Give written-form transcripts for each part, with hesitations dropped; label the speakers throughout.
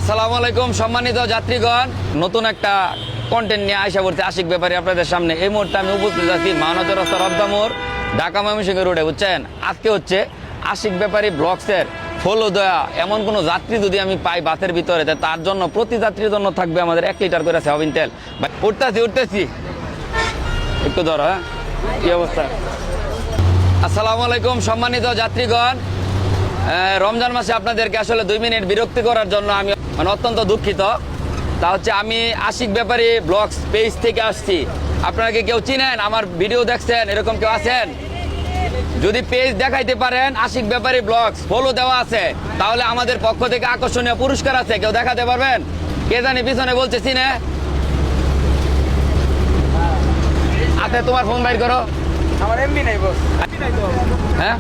Speaker 1: আসসালামু আলাইকুম সম্মানিত যাত্রীগণ, নতুন একটা কন্টেন্ট নিয়ে আশা করছি আশিক ব্যাপারী আপনাদের সামনে। এই মুহূর্তে আমি উপস্থিত আছি মহানগর রাস্তা রবদামোড় ঢাকা ময়মনসিংহ রোডে। বুঝছেন, আজকে হচ্ছে আশিক ব্যাপারী ব্লগসের ফলো দেওয়া এমন কোনো যাত্রী যদি আমি পাই বাসের ভিতরে, তার জন্য প্রতি যাত্রীর জন্য থাকবে আমাদের 1 লিটার করে সয়াবিন তেল। উঠতেছি একটু ধরো। হ্যাঁ, কি অবস্থা? আসসালামু আলাইকুম সম্মানিত যাত্রীগণ, রমজান মাসে আপনাদেরকে আসলে 2 মিনিট বিরক্তি করার জন্য আমি অত্যন্ত দুঃখিত। তা হচ্ছে আমি আশিক ব্যাপারী ব্লগস পেজ থেকে আসছি। আপনারা কি কেউ চিনেন? আমার ভিডিও দেখছেন এরকম কেউ আছেন? যদি পেজ দেখাইতে পারেন আশিক ব্যাপারী ব্লগস ফলো দেওয়া আছে, তাহলে আমাদের পক্ষ থেকে আকর্ষণীয় পুরস্কার আছে। কেউ দেখাতে পারবেন? কে জানি পিছনে বলছে চিনে? আচ্ছা, তোমার ফোন বাইর করো।
Speaker 2: আমার এমবি নাই বস।
Speaker 1: হ্যাঁ,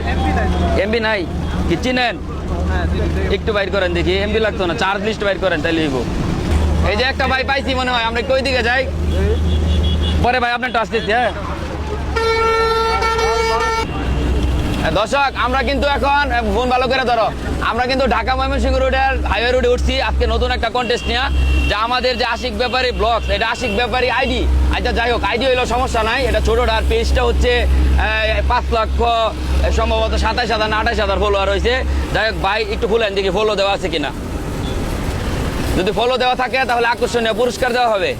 Speaker 1: এমবি নাই কি চিনেন? একটু বাইর করেন দেখি। এমবি লাগতো না, চার্জ লিস্ট বাইর করেন তাহলে লিখবো। এই যে একটা ভাই পাইছি মনে হয়, আমরা একটু ওই দিকে যাই পরে। ভাই আপনার টাচ দিচ্ছি। হ্যাঁ দর্শক, আমরা কিন্তু এখন ফোন ভালো করে ধরো, আমরা কিন্তু ঢাকা ময়মনসিংহ রোডের হাইওয়ে রোডে উঠছি আজকে নতুন একটা কন্টেস্ট নিয়ে, যা আমাদের যে আশিক ব্যাপারী ব্লগস, এটা আশিক ব্যাপারী আইডি। আচ্ছা যাই হোক, আইডি হইলেও সমস্যা নাই, এটা ছোটোটা। আর পেজটা হচ্ছে 5 লক্ষ সম্ভবত 27,000 না 28,000 ফলোয়ার হয়েছে। যাই হোক ভাই একটু খুলেন দেখি ফলো দেওয়া আছে কিনা। যদি ফলো দেওয়া থাকে তাহলে আকর্ষণীয় পুরস্কার দেওয়া হবে।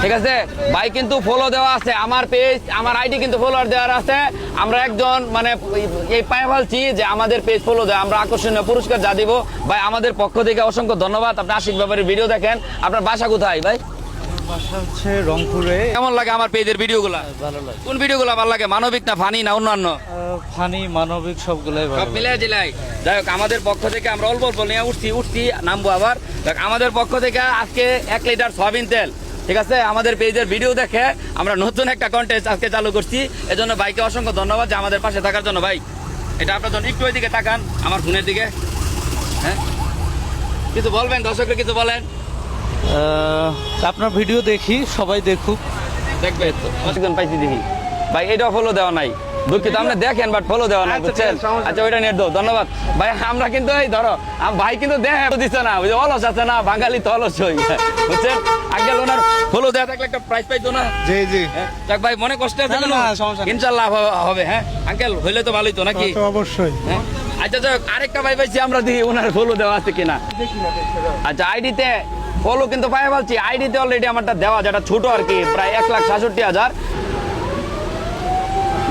Speaker 1: ঠিক আছে ভাই, কিন্তু ফলো দেওয়া আছে আমার পেজ, আমার আইডি কিন্তু ফলোয়ার দেওয়ার আছে। আমরা একজন মানে এই পায়ে ফেলছি যে আমাদের পেজ ফলো দেয়, আমরা আকর্ষণীয় পুরস্কার যা দিব। ভাই আমাদের পক্ষ থেকে অসংখ্য ধন্যবাদ। আপনি আশিক ব্যাপারী ভিডিও দেখেন। আপনার বাসা কোথায় ভাই?
Speaker 2: বাসা হচ্ছে রংপুরে।
Speaker 1: কেমন লাগে আমার পেজের ভিডিওগুলো?
Speaker 2: ভালো লাগে।
Speaker 1: কোন ভিডিওগুলো ভালো লাগে? মানবিক না ফানি না অন্যান্য?
Speaker 2: ফানি মানবিক সবগুলাই ভালো।
Speaker 1: সব মিলে জেলায়। যাই হোক, আমাদের পক্ষ থেকে আমরা অল্প অল্প নিয়ে উঠছি নামবো আবার। দেখ, আমাদের পক্ষ থেকে আজকে 1 লিটার সয়াবিন তেল। ঠিক আছে, আমাদের পেজের ভিডিও দেখে আমরা নতুন একটা কন্টেস্ট আজকে চালু করছি। এজন্য ভাইকে অসংখ্য ধন্যবাদ যে আমাদের পাশে থাকার জন্য। ভাই এটা আপনার জন্য। একটু ওইদিকে তাকান, আমার ফোনের দিকে। হ্যাঁ, কিছু বলবেন? দর্শকরা কিছু বলেন।
Speaker 2: আপনার ভিডিও দেখি, সবাই দেখুক।
Speaker 1: দেখবে তো অনেকজন পাইছি দেখি। ভাই এটাও ফলো দেওয়া নাই, দুঃখিত। আপনি দেখেন বাট ফলো দেওয়া নাই, বুঝছেন? আচ্ছা ওইটা নিয়ে দাও, ধন্যবাদ ভাই। আমরা কিন্তু এই ধরো ভাই কিন্তু দেখে দিচ্ছে না, বুঝছে? অলস আছে না, বাঙালি তো অলস হই, বুঝছেন? আগে ওনার ফলো দেওয়া থাকলে একটা প্রাইজ পাইতো না।
Speaker 2: জি জি।
Speaker 1: যাক ভাই, মনে কষ্ট আছে
Speaker 2: না, সমস্যা নেই।
Speaker 1: ইনশাআল্লাহ হবে। হ্যাঁ আঙ্কেল, হইলে তো ভালোই তো নাকি?
Speaker 2: অবশ্যই।
Speaker 1: হ্যাঁ আচ্ছা যাক, আরেকটা ভাই পাইছি আমরা, দেখি ওনার ফলো দেওয়া আছে কিনা। আচ্ছা আইডিতে ফলো কিন্তু পাই বলছি, আইডিতে অলরেডি আমারটা দেওয়া, যেটা ছোট আর কি, প্রায় 1,67,000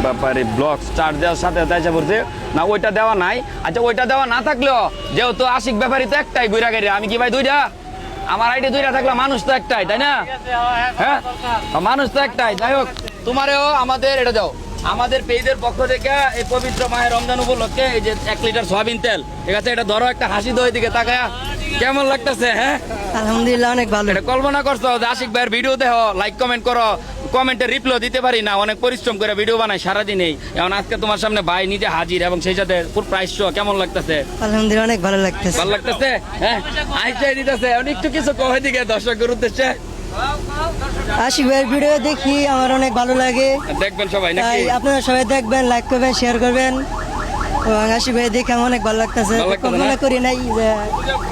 Speaker 1: ব্যাপারে ব্লগস চার্জ দেওয়ার সাথে এসে পড়ছে না, ওইটা দেওয়া নাই। আচ্ছা ওইটা দেওয়া না থাকলেও যেহেতু আশিক ব্যাপারী তো একটাই ঘুরা গেড়ে, আমি কি ভাই দুইটা? আমার আইডি দুইটা থাকলে মানুষ তো একটাই, তাই না? হ্যাঁ মানুষ তো একটাই। যাই হোক, তোমারও আমাদের এটা দাও। আমাদের পেজের পক্ষ থেকে এই পবিত্র মাহে রমজান উপলক্ষে এই যে 1 লিটার সয়াবিন তেল। ঠিক আছে, এটা ধরো, একটা হাসি দই দিকে তাকায়া কেমন লাগতেছে? হ্যাঁ
Speaker 3: আলহামদুলিল্লাহ অনেক ভালো।
Speaker 1: এটা কল্পনা করছো যে আশিক ভাইয়ের ভিডিও দেখো, লাইক কমেন্ট করো, কমেন্টের রিপ্লাই দিতে পারি না, অনেক পরিশ্রম করে ভিডিও বানাই সারাদিনেই। এখন আজকে তোমার সামনে ভাই নিজে হাজির এবং সেই সাথে পুরো প্রাইস শো। কেমন লাগতেছে?
Speaker 3: আলহামদুলিল্লাহ অনেক ভালো লাগতেছে।
Speaker 1: ভালো লাগতেছে। হ্যাঁ আইসাই দিতেছে। একটু কিছু কহে দিকে দর্শকের উদ্দেশ্যে।
Speaker 3: আশিক ভাইয়ের ভিডিও দেখি, আমার অনেক ভালো লাগে।
Speaker 1: দেখবেন সবাই নাকি?
Speaker 3: তাই আপনারা সবাই দেখবেন, লাইক করবেন, শেয়ার করবেন। এবং আশিক ভাই দেখে আমার অনেক ভালো লাগতেছে।
Speaker 1: ভালো লাগতেছে না?
Speaker 3: মনে করি নাই যে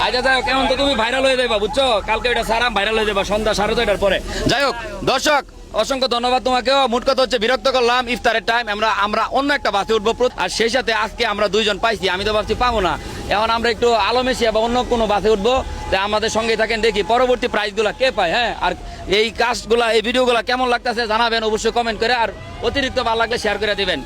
Speaker 1: আচ্ছা যাই হোক, কেমন তো তুমি ভাইরাল হয়ে যাবা, বুঝছো? কালকে এটা সারাম ভাইরাল হয়ে যাবা সন্ধ্যা 6:30টার পরে। যাই হোক দর্শক, অসংখ্য ধন্যবাদ তোমাকেও। মোট কথা হচ্ছে বিরক্ত করলাম, ইফতারের টাইম। আমরা অন্য একটা বাসে উঠবো, আর সেই সাথে আজকে আমরা 2 জন পাইছি, আমি তো ভাবছি পাবো না। এখন আমরা একটু আলমেশিয়া বা অন্য কোনো বাসে উঠবো। তাই আমাদের সঙ্গে থাকেন, দেখি পরবর্তী প্রাইজগুলো কে পায়। হ্যাঁ, আর এই কাজগুলা, এই ভিডিওগুলো কেমন লাগতেছে জানাবেন অবশ্যই কমেন্ট করে, আর অতিরিক্ত ভালো লাগলে শেয়ার করে দিবেন।